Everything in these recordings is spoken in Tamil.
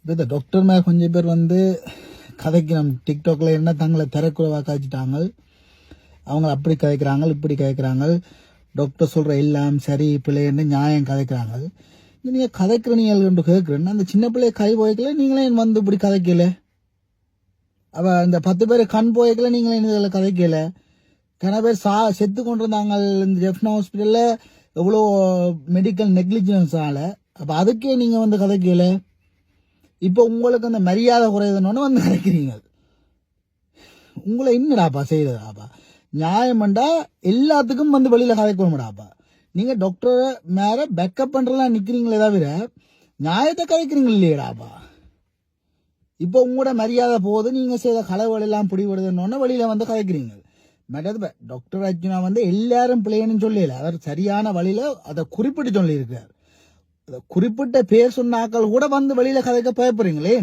இந்த டாக்டர் மேலே கொஞ்சம் பேர் வந்து கதைக்கிறோம் டிக்டாக்ல என்ன தங்களை திறக்குறவாக காய்ச்சிட்டாங்க. அவங்க அப்படி கதைக்கிறாங்க இப்படி கதைக்கிறாங்க. டாக்டர் சொல்கிற எல்லாம் சரி பிள்ளைன்னு நியாயம் கதைக்கிறாங்க. நீங்கள் கதைக்கிற நீங்கள் என்று கேட்குறேன்னா அந்த சின்ன பிள்ளைய கை போய்க்கல நீங்களே வந்து இப்படி கதைக்கல. அவள் இந்த 10 பேர் கண் போய்க்கல நீங்களே இதில் கதைக்கல. கன பேர் செத்து கொண்டிருந்தாங்க இந்த ஜெஃப்னா ஹாஸ்பிட்டலில் எவ்வளோ மெடிக்கல் நெக்லிஜென்ஸால. அப்போ அதுக்கே நீங்கள் வந்து கதைக்கல. இப்போ உங்களுக்கு அந்த மரியாதை குறையுதுன்னு வந்து கதைக்கிறீங்க. உங்களை என்னடாப்பா செய்யறதாப்பா? நியாயம்ண்டா எல்லாத்துக்கும் வந்து வெளியில கதைக்கணும்டாப்பா. நீங்க டாக்டரை மேல பேக்கப் பண்றலாம் நிக்கிறீங்களே தவிர நியாயத்தை கதைக்கிறீங்க இல்லையடாப்பா. இப்போ உங்களோட மரியாதை போது நீங்க செய்த கலவுகள் எல்லாம் பிடிபடுதுன்னு வெளியில வந்து கதைக்கிறீங்க. மற்றது டாக்டர் அர்ஜுனா வந்து எல்லாரும் பிள்ளைன்னு சொல்லல, அவர் சரியான வழியில அதை குறிப்பிட்டு சொல்லியிருக்கார். குறிப்பிட்ட பேர் சொன்னாக்கள் கூட வந்து வெளியில கதைக்க பயப்படுறீங்களே.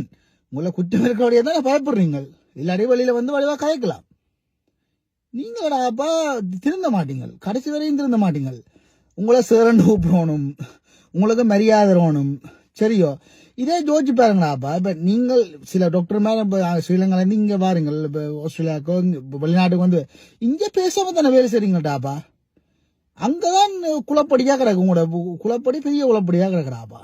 உங்களை குற்றம் இருக்கக்கூடிய தான் பயப்படுறீங்க. இல்லாடி வெளியில வந்து வழிவா கதைக்கலாம். நீங்களாப்பா திருந்த மாட்டீங்க, கடைசி வரையும் திருந்த மாட்டீங்க. உங்களை சேரண்டு கூப்பிடணும், உங்களுக்கு மரியாதை வரணும், சரியோ? இதே ஜோதிச்சு பாருங்களாப்பா. இப்ப நீங்கள் சில டாக்டர் மேல ஸ்ரீலங்கால இருந்து இங்க பாருங்கள், இப்ப ஆஸ்திரேலியாவுக்கோ வெளிநாட்டுக்கு வந்து இங்க பேசாம தானே வேலை செய்றீங்கட்டாப்பா. அங்கதான் குளப்படியா கிடக்கு, உங்களோட குளப்படி பெரிய குளப்படியா கிடக்குறாப்பா.